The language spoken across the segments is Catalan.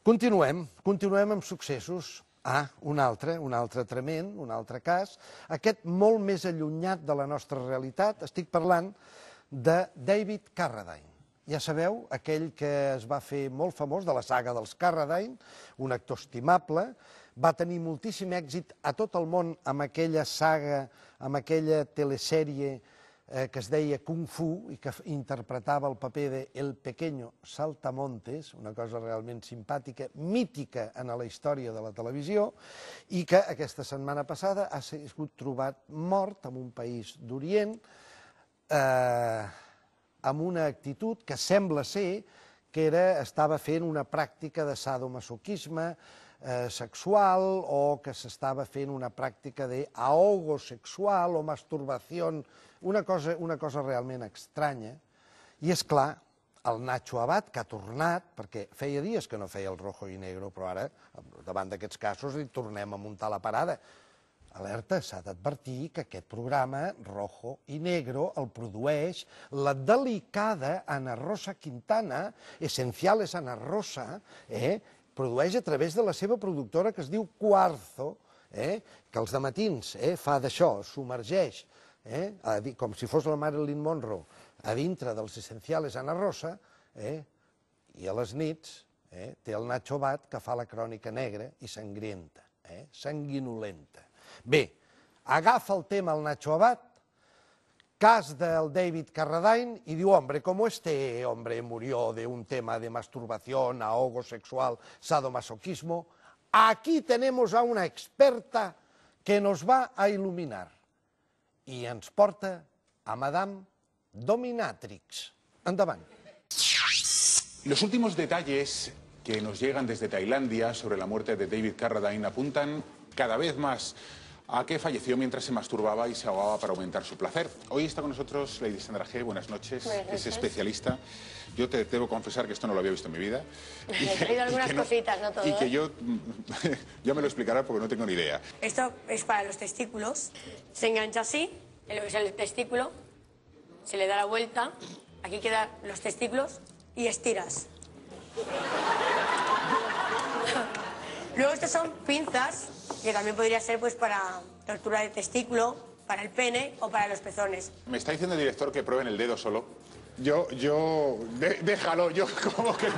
Continuem amb successos. Un altre tremend, un altre cas, aquest molt més allunyat de la nostra realitat. Estic parlant de David Carradine. Ja sabeu, aquell que es va fer molt famós de la saga dels Carradine, un actor estimable, va tenir moltíssim èxit a tot el món amb aquella saga, amb aquella telesèrie que es deia Kung Fu i que interpretava el paper de El Pequeño Saltamontes, una cosa realment simpàtica, mítica en la història de la televisió, i que aquesta setmana passada ha sigut trobat mort en un país d'Orient amb una actitud que sembla ser que estava fent una pràctica de sadomasoquisme sexual o que s'estava fent una pràctica d'ahogo sexual o masturbació, una cosa realment estranya. I és clar, el Nacho Abad, que ha tornat, perquè feia dies que no feia el Rojo i Negro, però ara, davant d'aquests casos, hi tornem a muntar la parada. Alerta, s'ha d'advertir que aquest programa, Rojo i Negro, el produeix la delicada Ana Rosa Quintana, Esenciales Ana Rosa, produeix a través de la seva productora que es diu Cuarzo, que els dematins fa d'això, submergeix, com si fos la Marilyn Monroe, a dintre dels Esenciales Ana Rosa, i a les nits té el Nacho Abad que fa la crònica negra i sangrienta, sanguinolenta. Bé, agafa el tema el Nacho Abad, cas del David Carradine, y digo, hombre, como este hombre murió de un tema de masturbación, ahogo sexual, sadomasoquismo, aquí tenemos a una experta que nos va a iluminar. I ens porta a Madame Dominatrix. Endavant. Los últimos detalles que nos llegan desde Tailandia sobre la muerte de David Carradine apuntan cada vez más a que falleció mientras se masturbaba y se ahogaba para aumentar su placer. Hoy está con nosotros Lady Sandra G. Buenas noches. Es especialista. Yo te debo confesar que esto no lo había visto en mi vida. He traído algunas cositas, no todo. Y que yo ya me lo explicará porque no tengo ni idea. Esto es para los testículos. Se engancha así, en lo que es el testículo. Se le da la vuelta. Aquí quedan los testículos y estiras. Luego estas son pinzas, que también podría ser pues para tortura de testículo, para el pene o para los pezones. Me está diciendo el director que prueben el dedo solo. Déjalo, como que...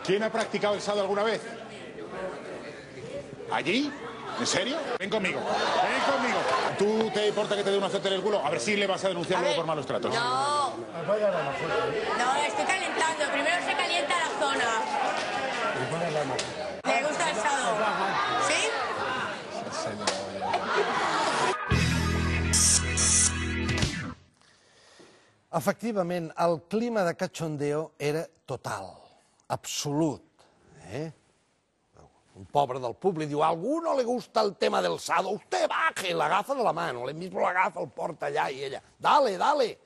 ¿Quién ha practicado el sado alguna vez? ¿Allí? ¿En serio? Ven conmigo, ven conmigo. ¿Tú te importa que te dé un azote en el culo? A ver si le vas a denunciar luego por malos tratos. No, estoy calentando. Primero se calienta la zona. ¿Le gusta el sado? ¿Sí? Efectivament, el clima de cachondeo era total, absolut. Un pobre del públic diu, a algú no le gusta el tema del sado, usted baje, l'agafa de la mano, ell mismo l'agafa, el porta allà i ella, dale, dale.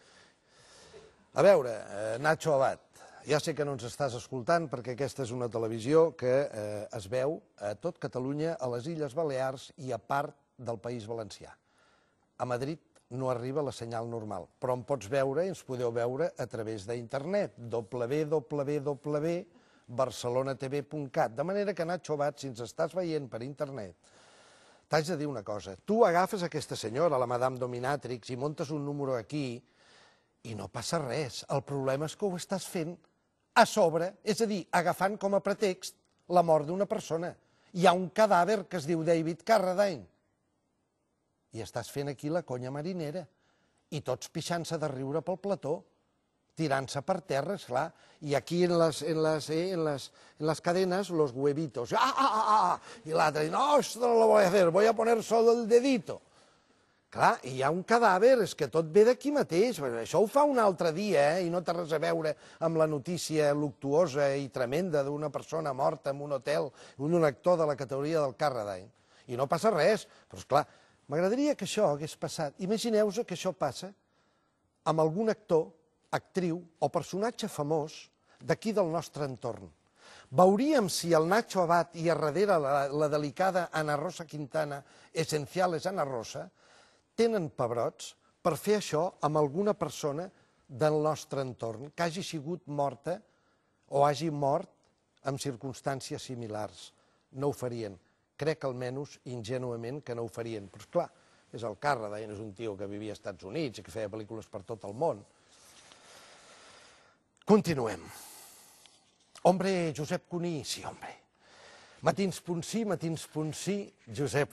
A veure, Nacho Abad, ja sé que no ens estàs escoltant perquè aquesta és una televisió que es veu a tot Catalunya, a les Illes Balears i a part del País Valencià. A Madrid no arriba la senyal normal, però em pots veure i ens podeu veure a través d'internet, www.barcelonatv.cat. De manera que, Nacho Abad, si ens estàs veient per internet, t'haig de dir una cosa. Tu agafes aquesta senyora, la Madame Dominatrix, i muntes un número aquí i no passa res. El problema és que ho estàs fent a sobre, és a dir, agafant com a pretext la mort d'una persona. Hi ha un cadàver que es diu David Carradine i estàs fent aquí la conya marinera i tots pixant-se de riure pel plató, tirant-se per terra, esclar, i aquí en les cadenas los huevitos, i l'altre, no, esto no lo voy a hacer, voy a poner solo el dedito. Clar, hi ha un cadàver, és que tot ve d'aquí mateix, això ho fa un altre dia, i no té res a veure amb la notícia luctuosa i tremenda d'una persona morta en un hotel, un actor de la categoria del Carradine. I no passa res, però esclar, m'agradaria que això hagués passat. Imagineu-vos que això passa amb algun actor, actriu o personatge famós d'aquí del nostre entorn. Veuríem si el Nacho Abad i a darrere la delicada Ana Rosa Quintana, Esenciales Ana Rosa, tenen pebrots per fer això amb alguna persona del nostre entorn que hagi sigut morta o hagin mort en circumstàncies similars. No ho farien. Crec, almenys, ingenuament, que no ho farien. Però, esclar, és el Carradine, és un tio que vivia als Estats Units i que feia pel·lícules per tot el món. Continuem. Hombre, Josep Cuní, sí, hombre. Matins punt sí, Josep